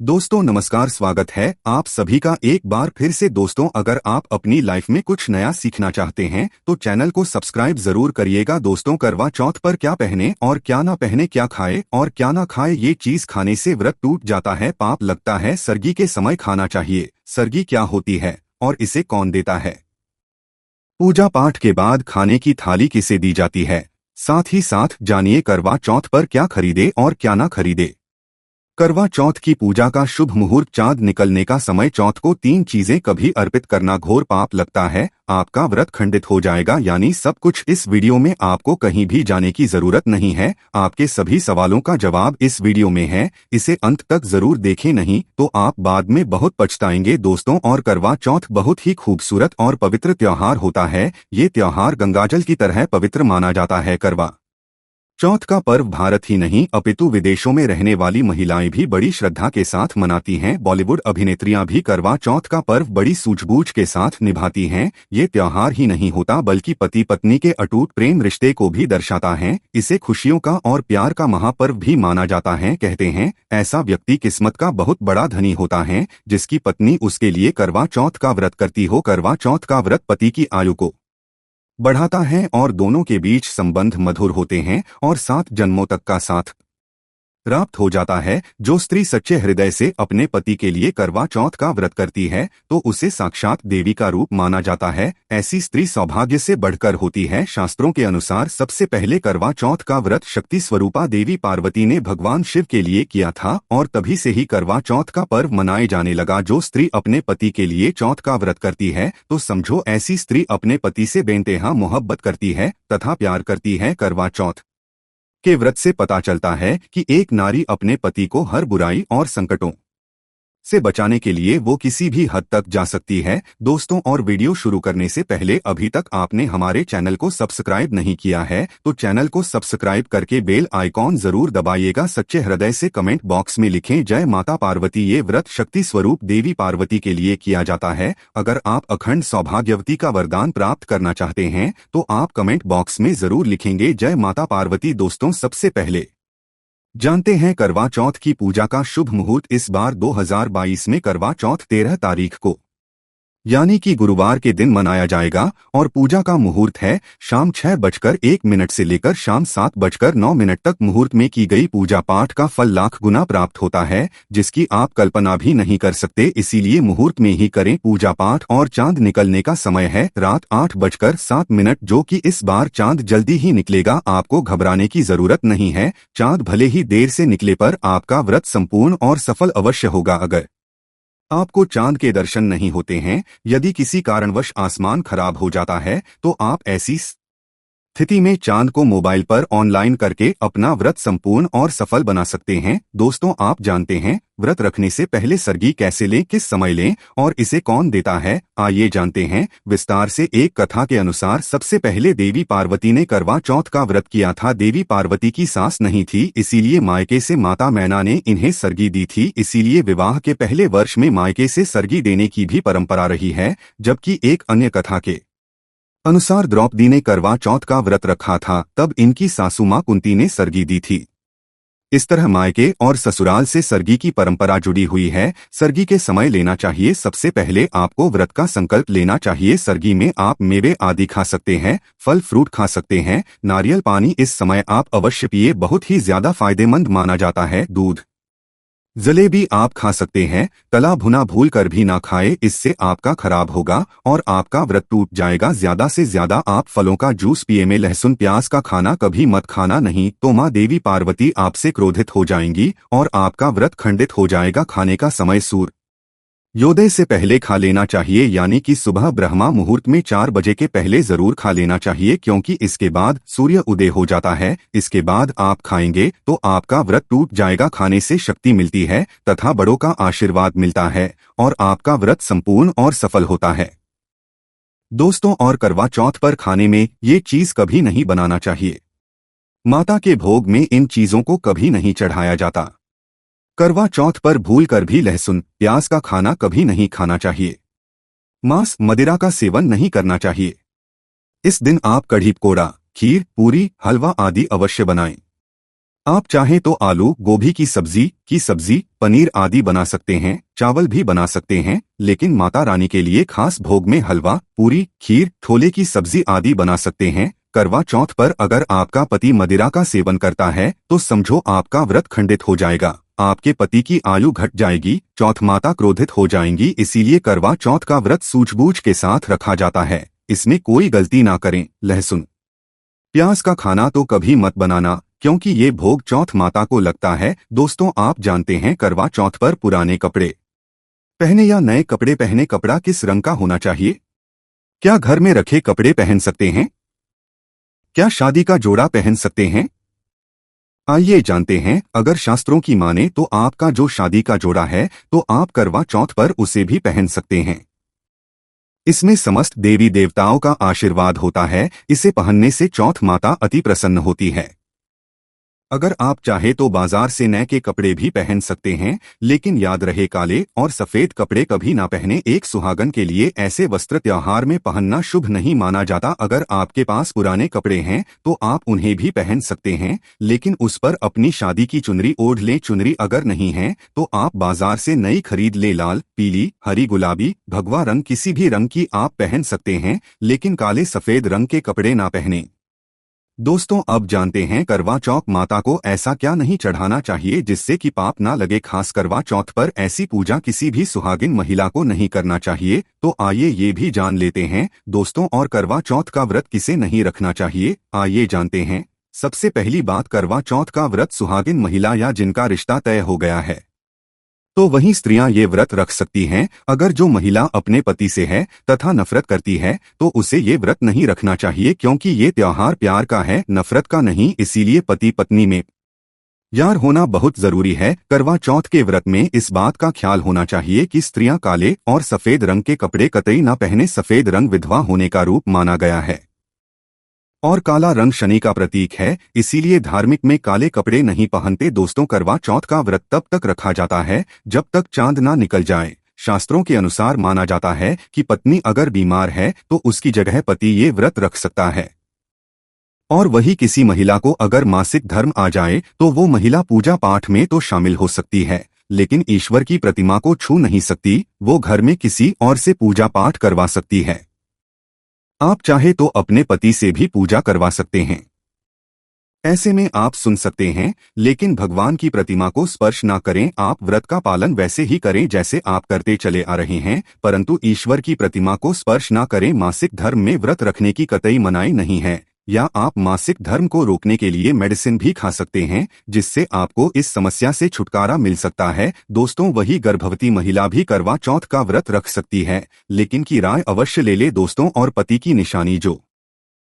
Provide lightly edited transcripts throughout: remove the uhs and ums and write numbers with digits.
दोस्तों नमस्कार, स्वागत है आप सभी का एक बार फिर से। दोस्तों अगर आप अपनी लाइफ में कुछ नया सीखना चाहते हैं तो चैनल को सब्सक्राइब जरूर करिएगा। दोस्तों करवा चौथ पर क्या पहने और क्या ना पहने, क्या खाए और क्या ना खाए, ये चीज खाने से व्रत टूट जाता है, पाप लगता है। सरगी के समय खाना चाहिए। सरगी क्या होती है और इसे कौन देता है? पूजा पाठ के बाद खाने की थाली किसे दी जाती है? साथ ही साथ जानिए करवा चौथ पर क्या खरीदे और क्या ना खरीदे। करवा चौथ की पूजा का शुभ मुहूर्त, चांद निकलने का समय। चौथ को 3 चीजें कभी अर्पित करना घोर पाप लगता है, आपका व्रत खंडित हो जाएगा। यानी सब कुछ इस वीडियो में, आपको कहीं भी जाने की जरूरत नहीं है। आपके सभी सवालों का जवाब इस वीडियो में है, इसे अंत तक जरूर देखें, नहीं तो आप बाद में बहुत पछताएंगे। दोस्तों और करवा चौथ बहुत ही खूबसूरत और पवित्र त्योहार होता है। ये त्योहार गंगाजल की तरह पवित्र माना जाता है। करवा चौथ का पर्व भारत ही नहीं अपितु विदेशों में रहने वाली महिलाएं भी बड़ी श्रद्धा के साथ मनाती हैं। बॉलीवुड अभिनेत्रियां भी करवा चौथ का पर्व बड़ी सूझबूझ के साथ निभाती हैं। ये त्योहार ही नहीं होता बल्कि पति पत्नी के अटूट प्रेम रिश्ते को भी दर्शाता है। इसे खुशियों का और प्यार का महापर्व भी माना जाता है। कहते हैं ऐसा व्यक्ति किस्मत का बहुत बड़ा धनी होता है जिसकी पत्नी उसके लिए करवा चौथ का व्रत करती हो। करवा चौथ का व्रत पति की आयु को बढ़ाता है और दोनों के बीच संबंध मधुर होते हैं और 7 जन्मों तक का साथ प्राप्त हो जाता है। जो स्त्री सच्चे हृदय से अपने पति के लिए करवा चौथ का व्रत करती है तो उसे साक्षात देवी का रूप माना जाता है। ऐसी स्त्री सौभाग्य से बढ़कर होती है। शास्त्रों के अनुसार सबसे पहले करवा चौथ का व्रत शक्ति स्वरूपा देवी पार्वती ने भगवान शिव के लिए किया था और तभी से ही करवा चौथ का पर्व मनाए जाने लगा। जो स्त्री अपने पति के लिए चौथ का व्रत करती है तो समझो ऐसी स्त्री अपने पति से बेइंतहा मोहब्बत करती है तथा प्यार करती है। करवा चौथ के व्रत से पता चलता है कि एक नारी अपने पति को हर बुराई और संकटों से बचाने के लिए वो किसी भी हद तक जा सकती है। दोस्तों और वीडियो शुरू करने से पहले अभी तक आपने हमारे चैनल को सब्सक्राइब नहीं किया है तो चैनल को सब्सक्राइब करके बेल आइकॉन जरूर दबाइएगा। सच्चे हृदय से कमेंट बॉक्स में लिखें जय माता पार्वती। ये व्रत शक्ति स्वरूप देवी पार्वती के लिए किया जाता है। अगर आप अखंड सौभाग्यवती का वरदान प्राप्त करना चाहते हैं तो आप कमेंट बॉक्स में जरूर लिखेंगे जय माता पार्वती। दोस्तों सबसे पहले जानते हैं करवा चौथ की पूजा का शुभ मुहूर्त। इस बार 2022 में करवा चौथ 13 तारीख को यानी कि गुरुवार के दिन मनाया जाएगा और पूजा का मुहूर्त है शाम 6:01 से लेकर शाम 7:09 तक। मुहूर्त में की गई पूजा पाठ का फल लाख गुना प्राप्त होता है जिसकी आप कल्पना भी नहीं कर सकते, इसीलिए मुहूर्त में ही करें पूजा पाठ। और चांद निकलने का समय है रात 8:07 जो कि इस बार चांद जल्दी ही निकलेगा। आपको घबराने की जरूरत नहीं है। चांद भले ही देर से निकले पर आपका व्रत संपूर्ण और सफल अवश्य होगा। अगर आपको चांद के दर्शन नहीं होते हैं, यदि किसी कारणवश आसमान खराब हो जाता है तो आप ऐसी स्थिति में चांद को मोबाइल पर ऑनलाइन करके अपना व्रत संपूर्ण और सफल बना सकते हैं। दोस्तों आप जानते हैं व्रत रखने से पहले सरगी कैसे लें, किस समय लें और इसे कौन देता है? आइए जानते हैं विस्तार से। एक कथा के अनुसार सबसे पहले देवी पार्वती ने करवा चौथ का व्रत किया था। देवी पार्वती की सास नहीं थी, इसीलिए मायके से माता मैना ने इन्हें सरगी दी थी। इसीलिए विवाह के पहले वर्ष में मायके से सरगी देने की भी परंपरा रही है। जबकि एक अन्य कथा के अनुसार द्रौपदी ने करवा चौथ का व्रत रखा था, तब इनकी सासू मां कुंती ने सरगी दी थी। इस तरह मायके और ससुराल से सरगी की परंपरा जुड़ी हुई है। सरगी के समय लेना चाहिए। सबसे पहले आपको व्रत का संकल्प लेना चाहिए। सरगी में आप मेवे आदि खा सकते हैं, फल फ्रूट खा सकते हैं। नारियल पानी इस समय आप अवश्य पिए, बहुत ही ज्यादा फायदेमंद माना जाता है। दूध जलेबी आप खा सकते हैं, तला भुना भूल कर भी ना खाए, इससे आपका खराब होगा और आपका व्रत टूट जाएगा। ज्यादा से ज्यादा आप फलों का जूस पिए में लहसुन प्याज का खाना कभी मत खाना, नहीं तो माँ देवी पार्वती आपसे क्रोधित हो जाएंगी और आपका व्रत खंडित हो जाएगा। खाने का समय सूर्योदय से पहले खा लेना चाहिए, यानी कि सुबह ब्रह्मा मुहूर्त में 4 बजे के पहले जरूर खा लेना चाहिए क्योंकि इसके बाद सूर्य उदय हो जाता है। इसके बाद आप खाएंगे तो आपका व्रत टूट जाएगा। खाने से शक्ति मिलती है तथा बड़ों का आशीर्वाद मिलता है और आपका व्रत संपूर्ण और सफल होता है। दोस्तों और करवा चौथ पर खाने में ये चीज कभी नहीं बनाना चाहिए। माता के भोग में इन चीजों को कभी नहीं चढ़ाया जाता। करवा चौथ पर भूल कर भी लहसुन प्याज का खाना कभी नहीं खाना चाहिए। मांस मदिरा का सेवन नहीं करना चाहिए। इस दिन आप कढ़ी पकोड़ा, खीर, पूरी, हलवा आदि अवश्य बनाएं। आप चाहें तो आलू गोभी की सब्जी पनीर आदि बना सकते हैं, चावल भी बना सकते हैं, लेकिन माता रानी के लिए खास भोग में हलवा, पूरी, खीर, छोले की सब्जी आदि बना सकते हैं। करवा चौथ पर अगर आपका पति मदिरा का सेवन करता है तो समझो आपका व्रत खंडित हो जाएगा, आपके पति की आयु घट जाएगी, चौथ माता क्रोधित हो जाएंगी। इसीलिए करवा चौथ का व्रत सूझबूझ के साथ रखा जाता है, इसमें कोई गलती ना करें। लहसुन प्याज का खाना तो कभी मत बनाना, क्योंकि ये भोग चौथ माता को लगता है। दोस्तों, आप जानते हैं करवा चौथ पर पुराने कपड़े पहने या नए कपड़े पहने? कपड़ा किस रंग का होना चाहिए? क्या घर में रखे कपड़े पहन सकते हैं? क्या शादी का जोड़ा पहन सकते हैं? आइए जानते हैं। अगर शास्त्रों की माने तो आपका जो शादी का जोड़ा है तो आप करवा चौथ पर उसे भी पहन सकते हैं। इसमें समस्त देवी देवताओं का आशीर्वाद होता है। इसे पहनने से चौथ माता अति प्रसन्न होती है। अगर आप चाहे तो बाजार से नए के कपड़े भी पहन सकते हैं, लेकिन याद रहे काले और सफेद कपड़े कभी ना पहने। एक सुहागन के लिए ऐसे वस्त्र त्योहार में पहनना शुभ नहीं माना जाता। अगर आपके पास पुराने कपड़े हैं तो आप उन्हें भी पहन सकते हैं, लेकिन उस पर अपनी शादी की चुनरी ओढ़ लें। चुनरी अगर नहीं है तो आप बाजार से नई खरीद ले। लाल, पीली, हरी, गुलाबी, भगवा रंग किसी भी रंग की आप पहन सकते हैं, लेकिन काले सफेद रंग के कपड़े ना पहने। दोस्तों, अब जानते हैं करवा चौथ माता को ऐसा क्या नहीं चढ़ाना चाहिए जिससे कि पाप ना लगे। खास करवा चौथ पर ऐसी पूजा किसी भी सुहागिन महिला को नहीं करना चाहिए। तो आइए ये भी जान लेते हैं दोस्तों। और करवा चौथ का व्रत किसे नहीं रखना चाहिए, आइए जानते हैं। सबसे पहली बात, करवा चौथ का व्रत सुहागिन महिला या जिनका रिश्ता तय हो गया है तो वही स्त्रियां ये व्रत रख सकती हैं। अगर जो महिला अपने पति से है तथा नफरत करती है तो उसे ये व्रत नहीं रखना चाहिए, क्योंकि ये त्योहार प्यार का है, नफरत का नहीं। इसीलिए पति पत्नी में यार होना बहुत जरूरी है। करवा चौथ के व्रत में इस बात का ख्याल होना चाहिए कि स्त्रियां काले और सफेद रंग के कपड़े कतई न पहने। सफेद रंग विधवा होने का रूप माना गया है और काला रंग शनि का प्रतीक है, इसीलिए धार्मिक में काले कपड़े नहीं पहनते। दोस्तों, करवा चौथ का व्रत तब तक रखा जाता है जब तक चांद ना निकल जाए। शास्त्रों के अनुसार माना जाता है कि पत्नी अगर बीमार है तो उसकी जगह पति ये व्रत रख सकता है। और वही किसी महिला को अगर मासिक धर्म आ जाए तो वो महिला पूजा पाठ में तो शामिल हो सकती है, लेकिन ईश्वर की प्रतिमा को छू नहीं सकती। वो घर में किसी और से पूजा पाठ करवा सकती है। आप चाहे तो अपने पति से भी पूजा करवा सकते हैं। ऐसे में आप सुन सकते हैं, लेकिन भगवान की प्रतिमा को स्पर्श ना करें। आप व्रत का पालन वैसे ही करें जैसे आप करते चले आ रहे हैं, परंतु ईश्वर की प्रतिमा को स्पर्श ना करें। मासिक धर्म में व्रत रखने की कतई मनाही नहीं है, या आप मासिक धर्म को रोकने के लिए मेडिसिन भी खा सकते हैं, जिससे आपको इस समस्या से छुटकारा मिल सकता है। दोस्तों, वही गर्भवती महिला भी करवा चौथ का व्रत रख सकती है, लेकिन की राय अवश्य ले ले दोस्तों। और पति की निशानी जो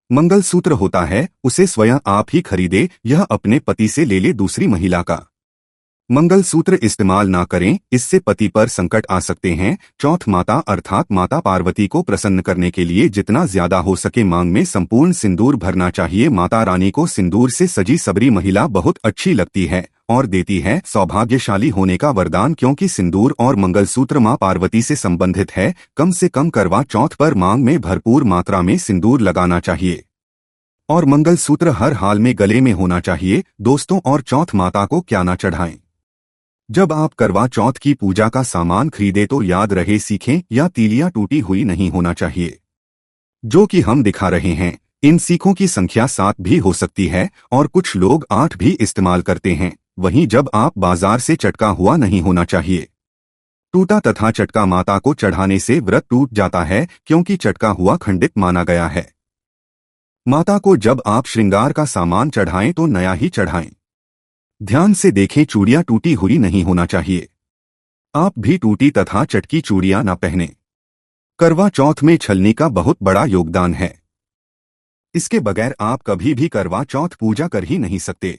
मंगलसूत्र होता है उसे स्वयं आप ही खरीदे, यह अपने पति से ले ले। दूसरी महिला का मंगलसूत्र इस्तेमाल ना करें, इससे पति पर संकट आ सकते हैं। चौथ माता अर्थात माता पार्वती को प्रसन्न करने के लिए जितना ज्यादा हो सके मांग में संपूर्ण सिंदूर भरना चाहिए। माता रानी को सिंदूर से सजी सबरी महिला बहुत अच्छी लगती है और देती है सौभाग्यशाली होने का वरदान, क्योंकि सिंदूर और मंगलसूत्र मां पार्वती से संबंधित है। कम से कम करवा चौथ पर मांग में भरपूर मात्रा में सिंदूर लगाना चाहिए और मंगलसूत्र हर हाल में गले में होना चाहिए। दोस्तों, और चौथ माता को क्या ना चढ़ाएं। जब आप करवा चौथ की पूजा का सामान खरीदे तो याद रहे सीखें या तीलियां टूटी हुई नहीं होना चाहिए, जो कि हम दिखा रहे हैं। इन सीखों की संख्या 7 भी हो सकती है और कुछ लोग 8 भी इस्तेमाल करते हैं। वहीं जब आप बाजार से चटका हुआ नहीं होना चाहिए। टूटा तथा चटका माता को चढ़ाने से व्रत टूट जाता है, क्योंकि चटका हुआ खंडित माना गया है। माता को जब आप श्रृंगार का सामान चढ़ाएं तो नया ही चढ़ाएं। ध्यान से देखें, चूड़ियां टूटी हुई नहीं होना चाहिए। आप भी टूटी तथा चटकी चूड़ियां न पहने। करवा चौथ में छलनी का बहुत बड़ा योगदान है। इसके बगैर आप कभी भी करवा चौथ पूजा कर ही नहीं सकते,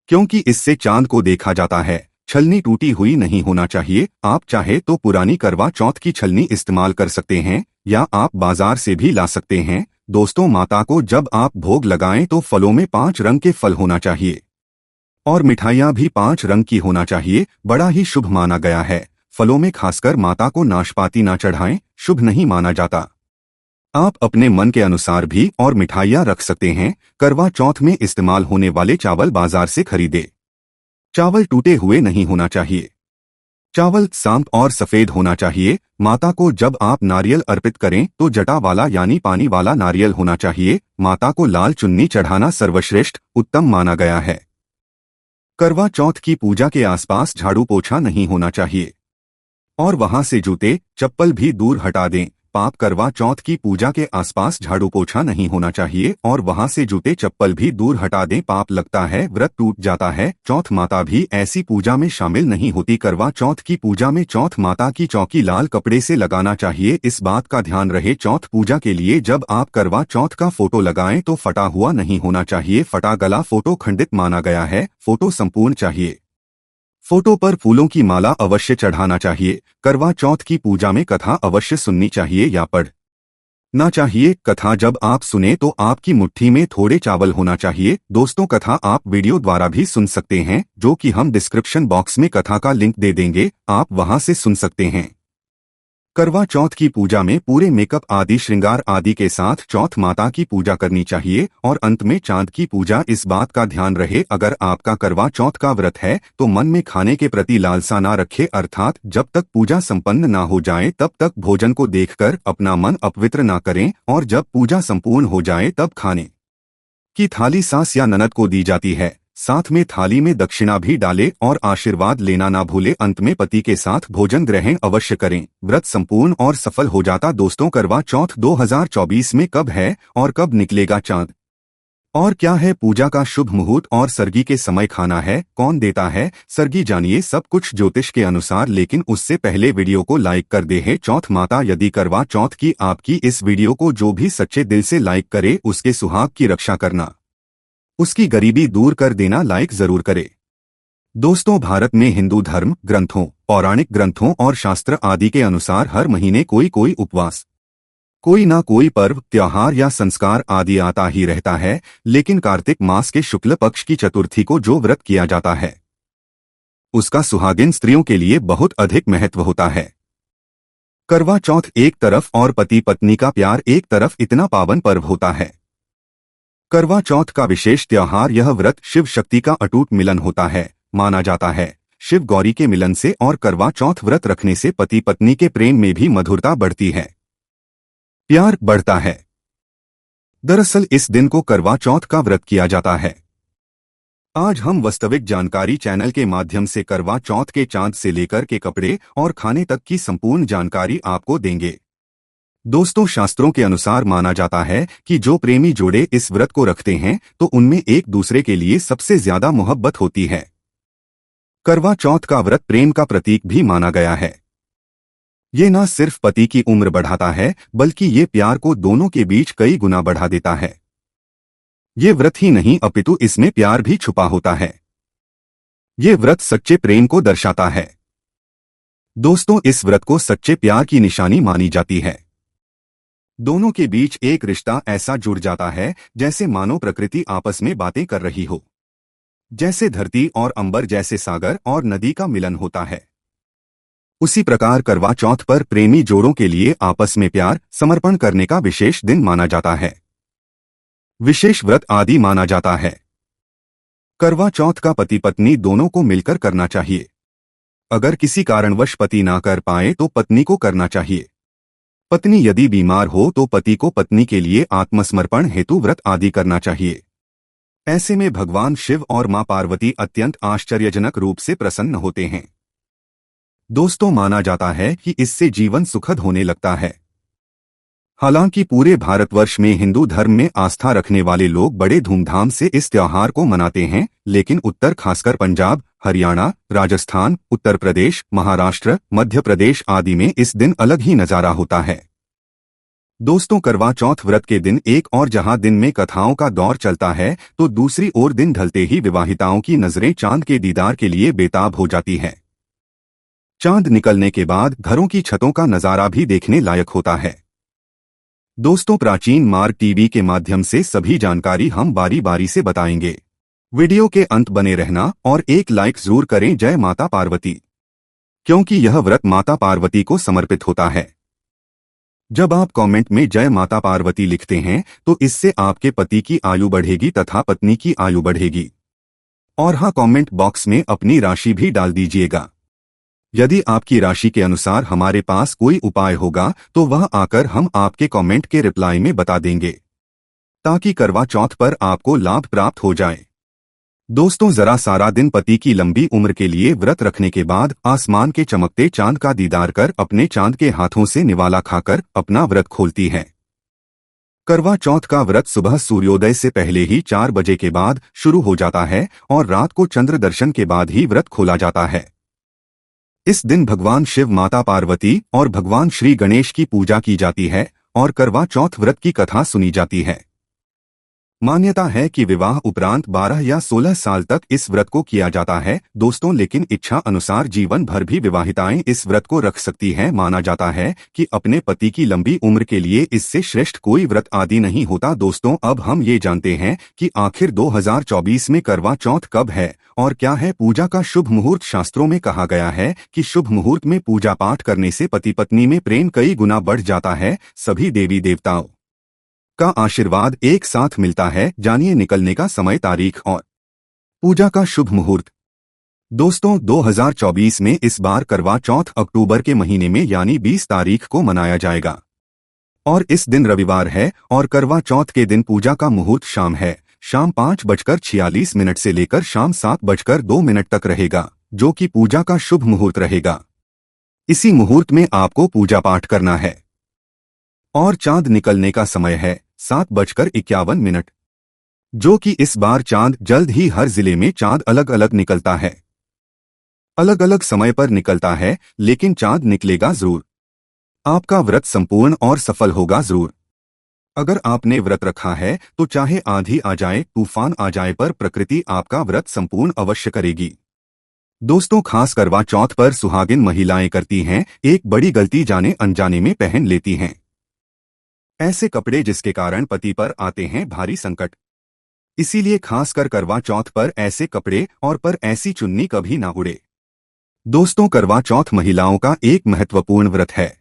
क्योंकि इससे चांद को देखा जाता है। छलनी टूटी हुई नहीं होना चाहिए। आप चाहे तो पुरानी करवा चौथ की छलनी इस्तेमाल कर सकते हैं या आप बाजार से भी ला सकते हैं। दोस्तों, माता को जब आप भोग लगाएं तो फलों में 5 रंग के फल होना चाहिए और मिठाइयां भी 5 रंग की होना चाहिए। बड़ा ही शुभ माना गया है। फलों में खासकर माता को नाशपाती ना चढ़ाएं, शुभ नहीं माना जाता। आप अपने मन के अनुसार भी और मिठाइयाँ रख सकते हैं। करवा चौथ में इस्तेमाल होने वाले चावल बाजार से खरीदे। चावल टूटे हुए नहीं होना चाहिए। चावल सांप और सफेद होना चाहिए। माता को जब आप नारियल अर्पित करें तो जटा वाला यानी पानी वाला नारियल होना चाहिए। माता को लाल चुन्नी चढ़ाना सर्वश्रेष्ठ उत्तम माना गया है। करवा चौथ की पूजा के आसपास झाड़ू पोछा नहीं होना चाहिए और वहां से जूते चप्पल भी दूर हटा दें। पाप करवा चौथ की पूजा के आसपास झाड़ू पोछा नहीं होना चाहिए और वहां से जूते चप्पल भी दूर हटा दें। पाप लगता है, व्रत टूट जाता है। चौथ माता भी ऐसी पूजा में शामिल नहीं होती। करवा चौथ की पूजा में चौथ माता की चौकी लाल कपड़े से लगाना चाहिए। इस बात का ध्यान रहे, चौथ पूजा के लिए जब आप करवा चौथ का फोटो लगाएं तो फटा हुआ नहीं होना चाहिए। फटा गला फोटो खंडित माना गया है। फोटो संपूर्ण चाहिए। फोटो पर फूलों की माला अवश्य चढ़ाना चाहिए। करवा चौथ की पूजा में कथा अवश्य सुननी चाहिए या पढ़ना चाहिए। कथा जब आप सुने तो आपकी मुट्ठी में थोड़े चावल होना चाहिए। दोस्तों, कथा आप वीडियो द्वारा भी सुन सकते हैं, जो कि हम डिस्क्रिप्शन बॉक्स में कथा का लिंक दे देंगे, आप वहां से सुन सकते हैं। करवा चौथ की पूजा में पूरे मेकअप आदि श्रृंगार आदि के साथ चौथ माता की पूजा करनी चाहिए और अंत में चांद की पूजा। इस बात का ध्यान रहे, अगर आपका करवा चौथ का व्रत है तो मन में खाने के प्रति लालसा ना रखे, अर्थात जब तक पूजा संपन्न ना हो जाए तब तक भोजन को देखकर अपना मन अपवित्र ना करें और जब पूजा संपूर्ण हो जाए तब खाने की थाली सास या ननद को दी जाती है। साथ में थाली में दक्षिणा भी डालें और आशीर्वाद लेना ना भूले। अंत में पति के साथ भोजन ग्रहण अवश्य करें। व्रत संपूर्ण और सफल हो जाता। दोस्तों, करवा चौथ 2024 में कब है और कब निकलेगा चांद, और क्या है पूजा का शुभ मुहूर्त और सरगी के समय खाना है, कौन देता है सरगी, जानिए सब कुछ ज्योतिष के अनुसार। लेकिन उससे पहले वीडियो को लाइक कर दे। है चौथ माता यदि करवा चौथ की आपकी इस वीडियो को जो भी सच्चे दिल से लाइक करे उसके सुहाग की रक्षा करना, उसकी गरीबी दूर कर देना, लाइक जरूर करे। दोस्तों, भारत में हिंदू धर्म ग्रंथों, पौराणिक ग्रंथों और शास्त्र आदि के अनुसार हर महीने कोई उपवास, कोई ना कोई पर्व त्योहार या संस्कार आदि आता ही रहता है। लेकिन कार्तिक मास के शुक्ल पक्ष की चतुर्थी को जो व्रत किया जाता है उसका सुहागिन स्त्रियों के लिए बहुत अधिक महत्व होता है। करवा चौथ एक तरफ और पति पत्नी का प्यार एक तरफ इतना पावन पर्व होता है। करवा चौथ का विशेष त्योहार यह व्रत शिव शक्ति का अटूट मिलन होता है। माना जाता है शिव गौरी के मिलन से और करवा चौथ व्रत रखने से पति पत्नी के प्रेम में भी मधुरता बढ़ती है, प्यार बढ़ता है। दरअसल इस दिन को करवा चौथ का व्रत किया जाता है। आज हम वास्तविक जानकारी चैनल के माध्यम से करवा चौथ के चांद से लेकर के कपड़े और खाने तक की संपूर्ण जानकारी आपको देंगे। दोस्तों, शास्त्रों के अनुसार माना जाता है कि जो प्रेमी जोड़े इस व्रत को रखते हैं तो उनमें एक दूसरे के लिए सबसे ज्यादा मोहब्बत होती है। करवा चौथ का व्रत प्रेम का प्रतीक भी माना गया है। ये न सिर्फ पति की उम्र बढ़ाता है बल्कि ये प्यार को दोनों के बीच कई गुना बढ़ा देता है। ये व्रत ही नहीं अपितु इसमें प्यार भी छुपा होता है। ये व्रत सच्चे प्रेम को दर्शाता है। दोस्तों, इस व्रत को सच्चे प्यार की निशानी मानी जाती है। दोनों के बीच एक रिश्ता ऐसा जुड़ जाता है जैसे मानो प्रकृति आपस में बातें कर रही हो, जैसे धरती और अंबर, जैसे सागर और नदी का मिलन होता है। उसी प्रकार करवा चौथ पर प्रेमी जोड़ों के लिए आपस में प्यार समर्पण करने का विशेष दिन माना जाता है, विशेष व्रत आदि माना जाता है। करवा चौथ का पति पत्नी दोनों को मिलकर करना चाहिए। अगर किसी कारणवश पति ना कर पाए तो पत्नी को करना चाहिए। पत्नी यदि बीमार हो तो पति को पत्नी के लिए आत्मसमर्पण हेतु व्रत आदि करना चाहिए। ऐसे में भगवान शिव और मां पार्वती अत्यंत आश्चर्यजनक रूप से प्रसन्न होते हैं। दोस्तों, माना जाता है कि इससे जीवन सुखद होने लगता है। हालांकि पूरे भारतवर्ष में हिंदू धर्म में आस्था रखने वाले लोग बड़े धूमधाम से इस त्योहार को मनाते हैं, लेकिन उत्तर खासकर पंजाब, हरियाणा, राजस्थान, उत्तर प्रदेश, महाराष्ट्र, मध्य प्रदेश आदि में इस दिन अलग ही नजारा होता है। दोस्तों, करवा चौथ व्रत के दिन एक और जहां दिन में कथाओं का दौर चलता है तो दूसरी ओर दिन ढलते ही विवाहिताओं की नजरें चांद के दीदार के लिए बेताब हो जाती हैं। चांद निकलने के बाद घरों की छतों का नजारा भी देखने लायक होता है। दोस्तों, प्राचीन मार्ग टीवी के माध्यम से सभी जानकारी हम बारी बारी से बताएंगे। वीडियो के अंत बने रहना और एक लाइक जरूर करें। जय माता पार्वती, क्योंकि यह व्रत माता पार्वती को समर्पित होता है। जब आप कमेंट में जय माता पार्वती लिखते हैं तो इससे आपके पति की आयु बढ़ेगी तथा पत्नी की आयु बढ़ेगी। और हाँ, कमेंट बॉक्स में अपनी राशि भी डाल दीजिएगा। यदि आपकी राशि के अनुसार हमारे पास कोई उपाय होगा तो वह आकर हम आपके कमेंट के रिप्लाई में बता देंगे, ताकि करवा चौथ पर आपको लाभ प्राप्त हो जाए। दोस्तों, जरा सारा दिन पति की लंबी उम्र के लिए व्रत रखने के बाद आसमान के चमकते चांद का दीदार कर अपने चांद के हाथों से निवाला खाकर अपना व्रत खोलती है। करवा चौथ का व्रत सुबह सूर्योदय से पहले ही 4 बजे के बाद शुरू हो जाता है और रात को चंद्र दर्शन के बाद ही व्रत खोला जाता है। इस दिन भगवान शिव, माता पार्वती और भगवान श्री गणेश की पूजा की जाती है और करवा चौथ व्रत की कथा सुनी जाती है। मान्यता है कि विवाह उपरांत 12 या 16 साल तक इस व्रत को किया जाता है दोस्तों, लेकिन इच्छा अनुसार जीवन भर भी विवाहिताएं इस व्रत को रख सकती हैं। माना जाता है कि अपने पति की लंबी उम्र के लिए इससे श्रेष्ठ कोई व्रत आदि नहीं होता। दोस्तों, अब हम ये जानते हैं कि आखिर 2024 में करवा चौथ कब है और क्या है पूजा का शुभ मुहूर्त। शास्त्रों में कहा गया है कि शुभ मुहूर्त में पूजा पाठ करने से पति पत्नी में प्रेम कई गुना बढ़ जाता है। सभी देवी देवताओं का आशीर्वाद एक साथ मिलता है। जानिए निकलने का समय, तारीख और पूजा का शुभ मुहूर्त। दोस्तों, 2024 में इस बार करवा चौथ अक्टूबर के महीने में यानी 20 तारीख को मनाया जाएगा और इस दिन रविवार है और करवा चौथ के दिन पूजा का मुहूर्त शाम 5:46 से लेकर शाम 7:02 तक रहेगा, जो कि पूजा का शुभ मुहूर्त रहेगा। इसी मुहूर्त में आपको पूजा पाठ करना है और चांद निकलने का समय है 7:51, जो कि इस बार चांद जल्द ही हर जिले में चांद अलग अलग निकलता है। अलग अलग समय पर निकलता है, लेकिन चांद निकलेगा जरूर। आपका व्रत संपूर्ण और सफल होगा जरूर। अगर आपने व्रत रखा है तो चाहे आंधी आ जाए, तूफान आ जाए, पर प्रकृति आपका व्रत संपूर्ण अवश्य करेगी। दोस्तों, खास करवा चौथ पर सुहागिन महिलाएं करती हैं एक बड़ी गलती, जाने अनजाने में पहन लेती हैं ऐसे कपड़े जिसके कारण पति पर आते हैं भारी संकट। इसीलिए खासकर करवा चौथ पर ऐसे कपड़े और पर ऐसी चुन्नी कभी ना उड़े। दोस्तों, करवा चौथ महिलाओं का एक महत्वपूर्ण व्रत है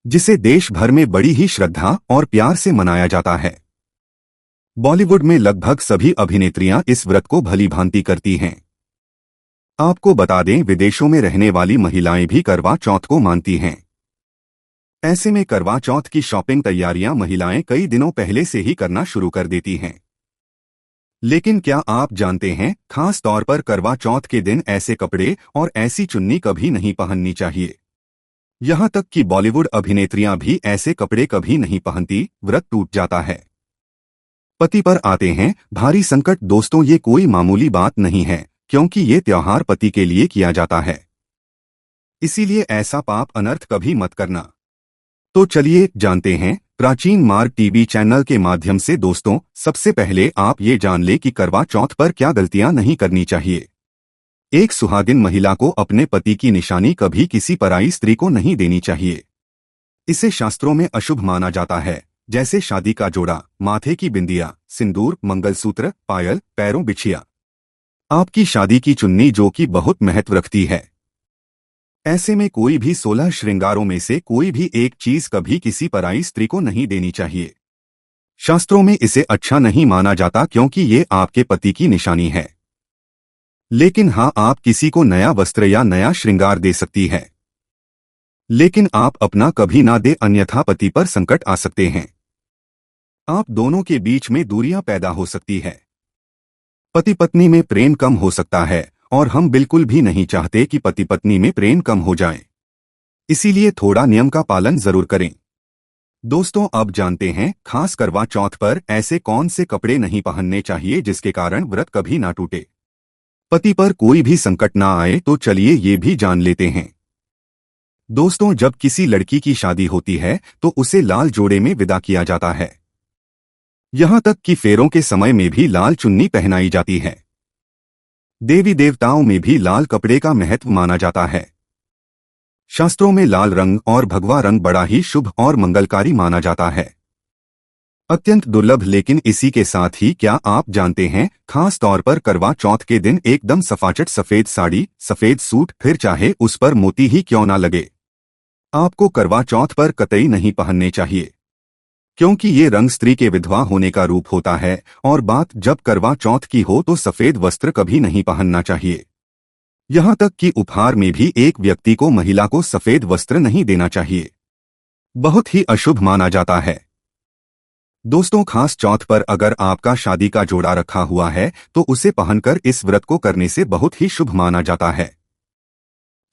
जिसे देश भर में बड़ी ही श्रद्धा और प्यार से मनाया जाता है। बॉलीवुड में लगभग सभी अभिनेत्रियां इस व्रत को भली भांति करती हैं। आपको बता दें, विदेशों में रहने वाली महिलाएं भी करवा चौथ को मानती हैं। ऐसे में करवा चौथ की शॉपिंग तैयारियां महिलाएं कई दिनों पहले से ही करना शुरू कर देती हैं। लेकिन क्या आप जानते हैं, खास तौर पर करवा चौथ के दिन ऐसे कपड़े और ऐसी चुन्नी कभी नहीं पहननी चाहिए। यहां तक कि बॉलीवुड अभिनेत्रियां भी ऐसे कपड़े कभी नहीं पहनती, व्रत टूट जाता है। पति पर आते हैं भारी संकट। दोस्तों, ये कोई मामूली बात नहीं है, क्योंकि ये त्योहार पति के लिए किया जाता है। इसीलिए ऐसा पाप अनर्थ कभी मत करना। तो चलिए जानते हैं प्राचीन मार्ग टीवी चैनल के माध्यम से। दोस्तों, सबसे पहले आप ये जान ले कि करवा चौथ पर क्या गलतियां नहीं करनी चाहिए। एक सुहागिन महिला को अपने पति की निशानी कभी किसी पराई स्त्री को नहीं देनी चाहिए। इसे शास्त्रों में अशुभ माना जाता है, जैसे शादी का जोड़ा, माथे की बिंदिया, सिंदूर, मंगलसूत्र, पायल, पैरों बिछिया, आपकी शादी की चुन्नी, जो कि बहुत महत्व रखती है। ऐसे में कोई भी 16 श्रृंगारों में से कोई भी एक चीज कभी किसी पराई स्त्री को नहीं देनी चाहिए। शास्त्रों में इसे अच्छा नहीं माना जाता, क्योंकि ये आपके पति की निशानी है। लेकिन हाँ, आप किसी को नया वस्त्र या नया श्रृंगार दे सकती है, लेकिन आप अपना कभी ना दे, अन्यथा पति पर संकट आ सकते हैं। आप दोनों के बीच में दूरियां पैदा हो सकती है। पति पत्नी में प्रेम कम हो सकता है और हम बिल्कुल भी नहीं चाहते कि पति पत्नी में प्रेम कम हो जाए। इसीलिए थोड़ा नियम का पालन जरूर करें। दोस्तों, अब जानते हैं खास करवा चौथ पर ऐसे कौन से कपड़े नहीं पहनने चाहिए जिसके कारण व्रत कभी ना टूटे, पति पर कोई भी संकट ना आए। तो चलिए ये भी जान लेते हैं। दोस्तों, जब किसी लड़की की शादी होती है तो उसे लाल जोड़े में विदा किया जाता है। यहां तक कि फेरों के समय में भी लाल चुन्नी पहनाई जाती है। देवी देवताओं में भी लाल कपड़े का महत्व माना जाता है। शास्त्रों में लाल रंग और भगवा रंग बड़ा ही शुभ और मंगलकारी माना जाता है। अत्यंत दुर्लभ। लेकिन इसी के साथ ही क्या आप जानते हैं, खास तौर पर करवा चौथ के दिन एकदम सफाचट सफेद साड़ी, सफेद सूट, फिर चाहे उस पर मोती ही क्यों ना लगे, आपको करवा चौथ पर कतई नहीं पहनने चाहिए, क्योंकि ये रंग स्त्री के विधवा होने का रूप होता है और बात जब करवा चौथ की हो तो सफेद वस्त्र कभी नहीं पहनना चाहिए। यहाँ तक कि उपहार में भी एक व्यक्ति को महिला को सफेद वस्त्र नहीं देना चाहिए, बहुत ही अशुभ माना जाता है। दोस्तों, खास चौथ पर अगर आपका शादी का जोड़ा रखा हुआ है तो उसे पहनकर इस व्रत को करने से बहुत ही शुभ माना जाता है।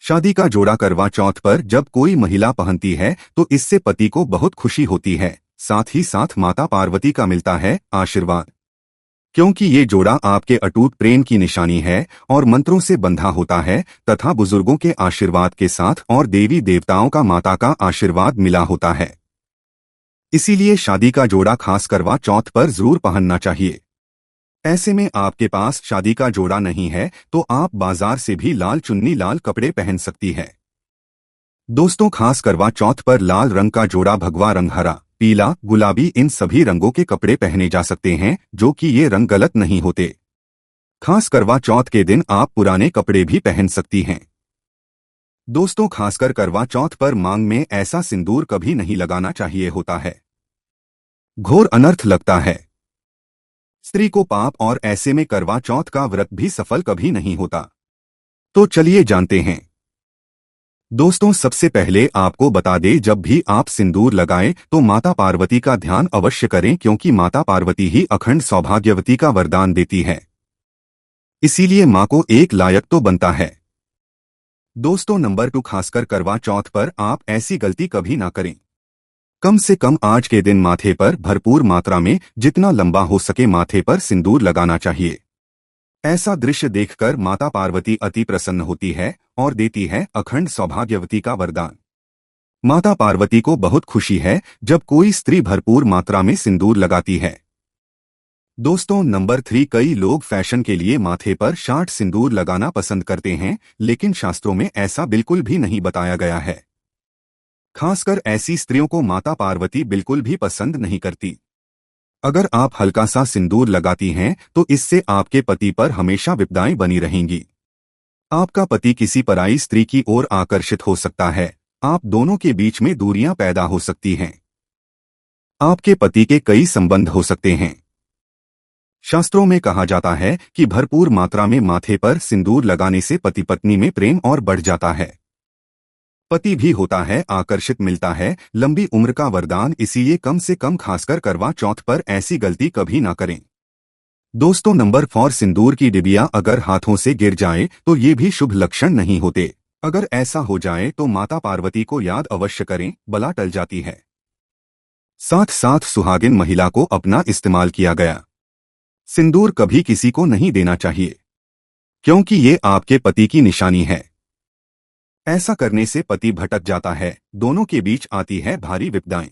शादी का जोड़ा करवा चौथ पर जब कोई महिला पहनती है तो इससे पति को बहुत खुशी होती है, साथ ही साथ माता पार्वती का मिलता है आशीर्वाद, क्योंकि ये जोड़ा आपके अटूट प्रेम की निशानी है और मंत्रों से बंधा होता है तथा बुजुर्गों के आशीर्वाद के साथ और देवी देवताओं का माता का आशीर्वाद मिला होता है। इसीलिए शादी का जोड़ा खास करवा चौथ पर जरूर पहनना चाहिए। ऐसे में आपके पास शादी का जोड़ा नहीं है तो आप बाजार से भी लाल चुन्नी लाल कपड़े पहन सकती है। दोस्तों, खास करवा चौथ पर लाल रंग का जोड़ा भगवा रंग, हरा, पीला, गुलाबी इन सभी रंगों के कपड़े पहने जा सकते हैं, जो कि ये रंग गलत नहीं होते। खास करवा चौथ के दिन आप पुराने कपड़े भी पहन सकती हैं। दोस्तों, खासकर करवा चौथ पर मांग में ऐसा सिंदूर कभी नहीं लगाना चाहिए होता है, घोर अनर्थ लगता है। स्त्री को पाप और ऐसे में करवा चौथ का व्रत भी सफल कभी नहीं होता। तो चलिए जानते हैं। दोस्तों, सबसे पहले आपको बता दें, जब भी आप सिंदूर लगाएं तो माता पार्वती का ध्यान अवश्य करें, क्योंकि माता पार्वती ही अखंड सौभाग्यवती का वरदान देती है। इसीलिए मां को एक लायक तो बनता है। दोस्तों, नंबर 2, खासकर करवा चौथ पर आप ऐसी गलती कभी ना करें। कम से कम आज के दिन माथे पर भरपूर मात्रा में जितना लंबा हो सके माथे पर सिंदूर लगाना चाहिए। ऐसा दृश्य देखकर माता पार्वती अति प्रसन्न होती है और देती है अखंड सौभाग्यवती का वरदान। माता पार्वती को बहुत खुशी है जब कोई स्त्री भरपूर मात्रा में सिंदूर लगाती है। दोस्तों, नंबर 3, कई लोग फैशन के लिए माथे पर शार्ट सिंदूर लगाना पसंद करते हैं, लेकिन शास्त्रों में ऐसा बिल्कुल भी नहीं बताया गया है। खासकर ऐसी स्त्रियों को माता पार्वती बिल्कुल भी पसंद नहीं करती। अगर आप हल्का सा सिंदूर लगाती हैं तो इससे आपके पति पर हमेशा विपदाएं बनी रहेंगी। आपका पति किसी पराई स्त्री की ओर आकर्षित हो सकता है, आप दोनों के बीच में दूरियां पैदा हो सकती हैं। आपके पति के कई संबंध हो सकते हैं। शास्त्रों में कहा जाता है कि भरपूर मात्रा में माथे पर सिंदूर लगाने से पति पत्नी में प्रेम और बढ़ जाता है, पति भी होता है आकर्षित, मिलता है लंबी उम्र का वरदान। इसीलिए कम से कम खासकर करवा चौथ पर ऐसी गलती कभी ना करें। दोस्तों, नंबर 4, सिंदूर की डिबिया अगर हाथों से गिर जाए तो ये भी शुभ लक्षण नहीं होते। अगर ऐसा हो जाए तो माता पार्वती को याद अवश्य करें, बला टल जाती है। साथ साथ सुहागिन महिला को अपना इस्तेमाल किया गया सिंदूर कभी किसी को नहीं देना चाहिए, क्योंकि ये आपके पति की निशानी है। ऐसा करने से पति भटक जाता है, दोनों के बीच आती है भारी विपदाएं।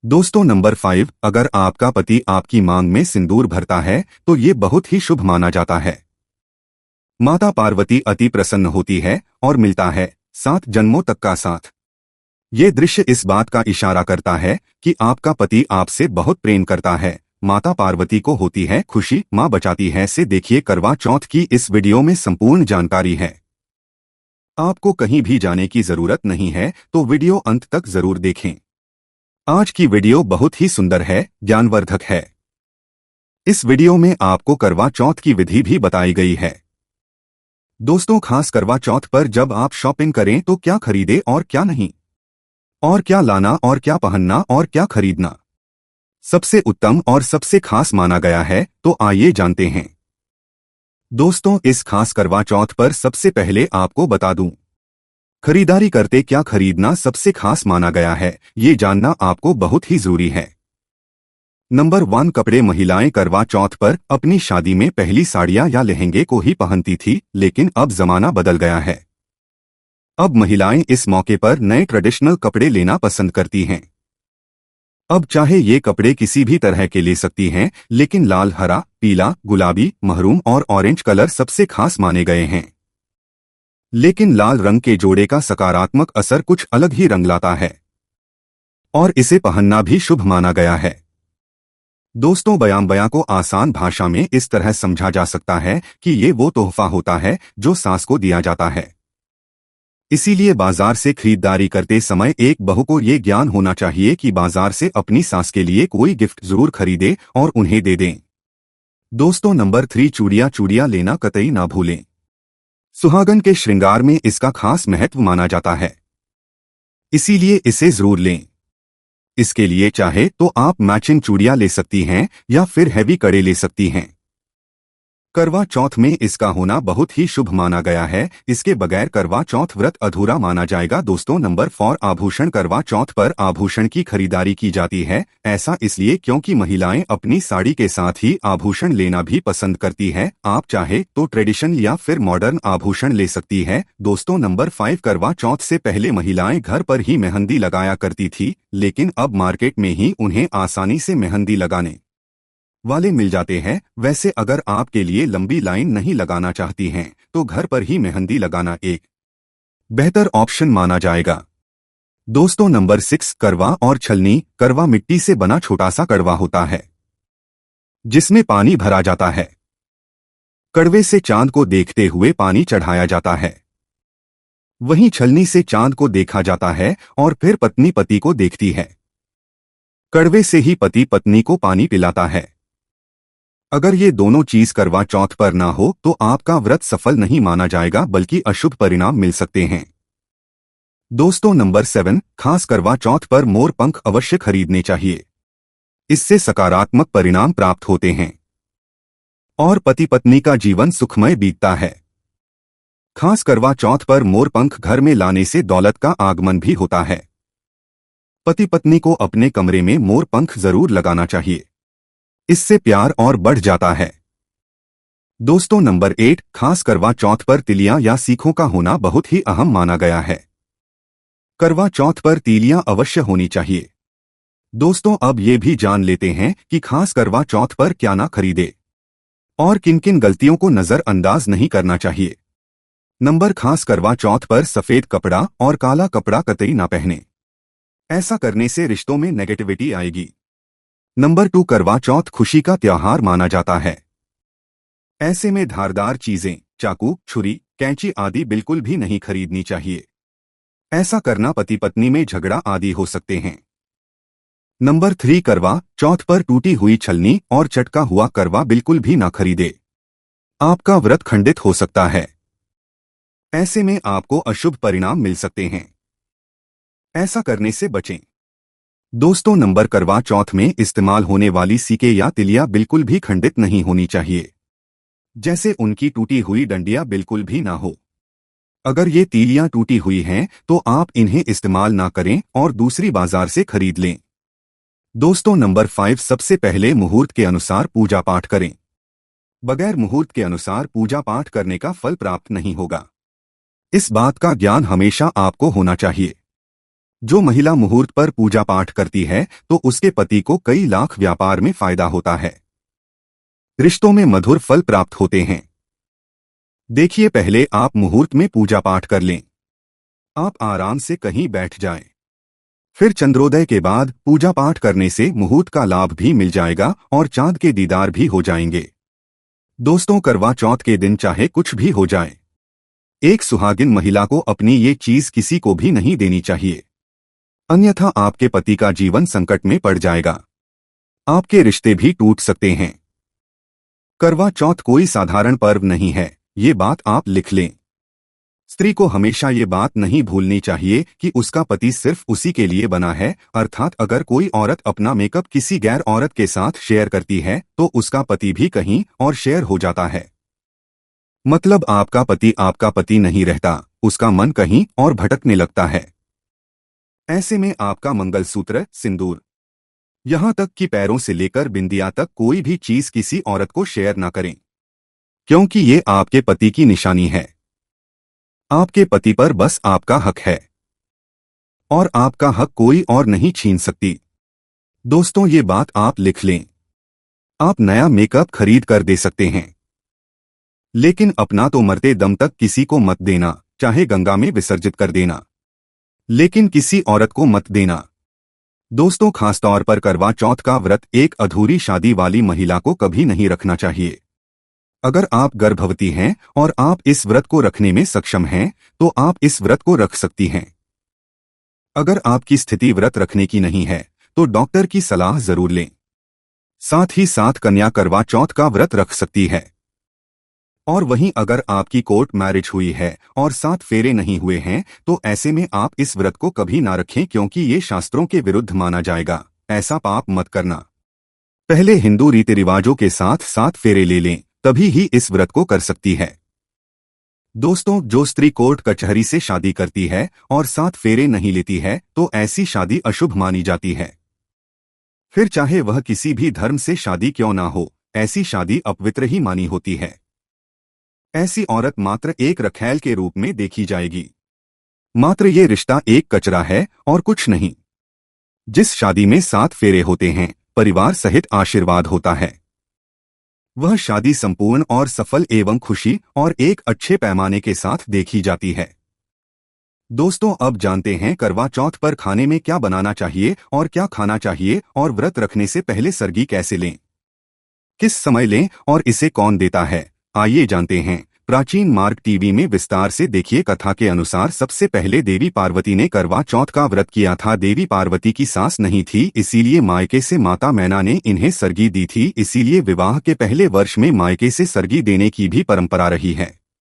दोस्तों, नंबर 5, अगर आपका पति आपकी मांग में सिंदूर भरता है तो ये बहुत ही शुभ माना जाता है। माता पार्वती अति प्रसन्न होती है और मिलता है 7 जन्मों तक का साथ। ये दृश्य इस बात का इशारा करता है कि आपका पति आपसे बहुत प्रेम करता है। माता पार्वती को होती है खुशी, मां बचाती है से देखिए करवा चौथ की इस वीडियो में संपूर्ण जानकारी है। आपको कहीं भी जाने की जरूरत नहीं है, तो वीडियो अंत तक जरूर देखें। आज की वीडियो बहुत ही सुंदर है, ज्ञानवर्धक है। इस वीडियो में आपको करवा चौथ की विधि भी बताई गई है। दोस्तों, खास करवा चौथ पर जब आप शॉपिंग करें तो क्या खरीदें और क्या नहीं, और क्या लाना और क्या पहनना और क्या खरीदना सबसे उत्तम और सबसे खास माना गया है, तो आइए जानते हैं। दोस्तों, इस खास करवा चौथ पर सबसे पहले आपको बता दूं, खरीदारी करते क्या खरीदना सबसे खास माना गया है, ये जानना आपको बहुत ही जरूरी है। नंबर 1, कपड़े। महिलाएं करवा चौथ पर अपनी शादी में पहली साड़ियां या लहंगे को ही पहनती थी, लेकिन अब जमाना बदल गया है। अब महिलाएं इस मौके पर नए ट्रेडिशनल कपड़े लेना पसंद करती हैं। अब चाहे ये कपड़े किसी भी तरह के ले सकती हैं, लेकिन लाल, हरा, पीला, गुलाबी, महरूम और ऑरेंज कलर सबसे खास माने गए हैं। लेकिन लाल रंग के जोड़े का सकारात्मक असर कुछ अलग ही रंग लाता है और इसे पहनना भी शुभ माना गया है। दोस्तों, बयां को आसान भाषा में इस तरह समझा जा सकता है कि ये वो तोहफा होता है जो सास को दिया जाता है। इसीलिए बाजार से खरीदारी करते समय एक बहू को ये ज्ञान होना चाहिए कि बाजार से अपनी सास के लिए कोई गिफ्ट जरूर खरीदे और उन्हें दे दें। दोस्तों नंबर 3, चूड़ियां। चूड़ियां लेना कतई ना भूलें। सुहागन के श्रृंगार में इसका खास महत्व माना जाता है, इसीलिए इसे जरूर लें। इसके लिए चाहे तो आप मैचिंग चूड़ियां ले सकती हैं या फिर हैवी कड़े ले सकती हैं। करवा चौथ में इसका होना बहुत ही शुभ माना गया है, इसके बगैर करवा चौथ व्रत अधूरा माना जाएगा। दोस्तों नंबर 4, आभूषण। करवा चौथ पर आभूषण की खरीदारी की जाती है, ऐसा इसलिए क्योंकि महिलाएं अपनी साड़ी के साथ ही आभूषण लेना भी पसंद करती है। आप चाहे तो ट्रेडिशनल या फिर मॉडर्न आभूषण ले सकती है। दोस्तों नंबर 5, करवा चौथ से पहले महिलाएं घर पर ही मेहंदी लगाया करती थी, लेकिन अब मार्केट में ही उन्हें आसानी से मेहंदी लगाने वाले मिल जाते हैं। वैसे अगर आपके लिए लंबी लाइन नहीं लगाना चाहती हैं तो घर पर ही मेहंदी लगाना एक बेहतर ऑप्शन माना जाएगा। दोस्तों नंबर 6, करवा और छलनी। करवा मिट्टी से बना छोटा सा कड़वा होता है जिसमें पानी भरा जाता है। कड़वे से चांद को देखते हुए पानी चढ़ाया जाता है, वहीं छलनी से चांद को देखा जाता है और फिर पत्नी पति को देखती है। कड़वे से ही पति पत्नी को पानी पिलाता है। अगर ये दोनों चीज करवा चौथ पर ना हो तो आपका व्रत सफल नहीं माना जाएगा, बल्कि अशुभ परिणाम मिल सकते हैं। दोस्तों नंबर 7, खास करवा चौथ पर मोर पंख अवश्य खरीदने चाहिए, इससे सकारात्मक परिणाम प्राप्त होते हैं और पति पत्नी का जीवन सुखमय बीतता है। खास करवा चौथ पर मोर पंख घर में लाने से दौलत का आगमन भी होता है। पति पत्नी को अपने कमरे में मोर पंख जरूर लगाना चाहिए, इससे प्यार और बढ़ जाता है। दोस्तों नंबर 8, खास करवा चौथ पर तिलियां या सीखों का होना बहुत ही अहम माना गया है। करवा चौथ पर तिलियां अवश्य होनी चाहिए। दोस्तों अब ये भी जान लेते हैं कि खास करवा चौथ पर क्या ना खरीदे और किन किन गलतियों को नजरअंदाज नहीं करना चाहिए। नंबर, खास करवा चौथ पर सफेद कपड़ा और काला कपड़ा कतई ना पहने, ऐसा करने से रिश्तों में नेगेटिविटी आएगी। नंबर 2, करवा चौथ खुशी का त्योहार माना जाता है, ऐसे में धारदार चीजें, चाकू, छुरी, कैंची आदि बिल्कुल भी नहीं खरीदनी चाहिए। ऐसा करना पति पत्नी में झगड़ा आदि हो सकते हैं। नंबर 3, करवा चौथ पर टूटी हुई छलनी और चटका हुआ करवा बिल्कुल भी ना खरीदे, आपका व्रत खंडित हो सकता है। ऐसे में आपको अशुभ परिणाम मिल सकते हैं, ऐसा करने से बचें। दोस्तों नंबर, करवा चौथ में इस्तेमाल होने वाली सीके या तिलियां बिल्कुल भी खंडित नहीं होनी चाहिए, जैसे उनकी टूटी हुई डंडियां बिल्कुल भी ना हो। अगर ये तीलियां टूटी हुई हैं तो आप इन्हें इस्तेमाल ना करें और दूसरी बाजार से खरीद लें। दोस्तों नंबर 5, सबसे पहले मुहूर्त के अनुसार पूजा पाठ करें। बगैर मुहूर्त के अनुसार पूजा पाठ करने का फल प्राप्त नहीं होगा, इस बात का ज्ञान हमेशा आपको होना चाहिए। जो महिला मुहूर्त पर पूजा पाठ करती है तो उसके पति को कई लाख व्यापार में फायदा होता है, रिश्तों में मधुर फल प्राप्त होते हैं। देखिए, पहले आप मुहूर्त में पूजा पाठ कर लें, आप आराम से कहीं बैठ जाएं। फिर चंद्रोदय के बाद पूजा पाठ करने से मुहूर्त का लाभ भी मिल जाएगा और चांद के दीदार भी हो जाएंगे। दोस्तों करवा चौथ के दिन चाहे कुछ भी हो जाए, एक सुहागिन महिला को अपनी ये चीज किसी को भी नहीं देनी चाहिए, अन्यथा आपके पति का जीवन संकट में पड़ जाएगा, आपके रिश्ते भी टूट सकते हैं। करवा चौथ कोई साधारण पर्व नहीं है, ये बात आप लिख लें। स्त्री को हमेशा ये बात नहीं भूलनी चाहिए कि उसका पति सिर्फ उसी के लिए बना है, अर्थात अगर कोई औरत अपना मेकअप किसी गैर औरत के साथ शेयर करती है तो उसका पति भी कहीं और शेयर हो जाता है। मतलब आपका पति नहीं रहता, उसका मन कहीं और भटकने लगता है। ऐसे में आपका मंगलसूत्र, सिंदूर, यहां तक कि पैरों से लेकर बिंदिया तक कोई भी चीज किसी औरत को शेयर ना करें, क्योंकि ये आपके पति की निशानी है। आपके पति पर बस आपका हक है और आपका हक कोई और नहीं छीन सकती। दोस्तों ये बात आप लिख लें। आप नया मेकअप खरीद कर दे सकते हैं, लेकिन अपना तो मरते दम तक किसी को मत देना, चाहे गंगा में विसर्जित कर देना, लेकिन किसी औरत को मत देना। दोस्तों खासतौर पर करवा चौथ का व्रत एक अधूरी शादी वाली महिला को कभी नहीं रखना चाहिए। अगर आप गर्भवती हैं और आप इस व्रत को रखने में सक्षम हैं, तो आप इस व्रत को रख सकती हैं। अगर आपकी स्थिति व्रत रखने की नहीं है, तो डॉक्टर की सलाह जरूर लें। साथ ही साथ कन्या करवा चौथ का व्रत रख सकती है। और वहीं अगर आपकी कोर्ट मैरिज हुई है और 7 फेरे नहीं हुए हैं, तो ऐसे में आप इस व्रत को कभी ना रखें, क्योंकि ये शास्त्रों के विरुद्ध माना जाएगा। ऐसा पाप मत करना। पहले हिंदू रीति रिवाजों के साथ 7 फेरे ले लें, तभी ही इस व्रत को कर सकती है। दोस्तों, जो स्त्री कोर्ट कचहरी से शादी करती है और 7 फेरे नहीं लेती है, तो ऐसी शादी अशुभ मानी जाती है। फिर चाहे वह किसी भी धर्म से शादी क्यों ना हो, ऐसी शादी अपवित्र ही मानी होती है। ऐसी औरत मात्र एक रखैल के रूप में देखी जाएगी। मात्र ये रिश्ता एक कचरा है और कुछ नहीं। जिस शादी में 7 फेरे होते हैं, परिवार सहित आशीर्वाद होता है, वह शादी संपूर्ण और सफल एवं खुशी और एक अच्छे पैमाने के साथ देखी जाती है। दोस्तों, अब जानते हैं करवा चौथ पर खाने में क्या बनाना चाहिए और क्या खाना चाहिए, और व्रत रखने से पहले सरगी कैसे लें, किस समय लें और इसे कौन देता है। आइए जानते हैं। प्राचीन मार्ग टीवी में विस्तार से देखिए। कथा के अनुसार सबसे पहले देवी पार्वती ने करवा चौथ का व्रत किया था। देवी पार्वती की सास नहीं थी, इसीलिए मायके से माता मैना ने इन्हें सरगी दी थी। इसीलिए विवाह के पहले वर्ष में मायके से सरगी देने की भी परंपरा रही है।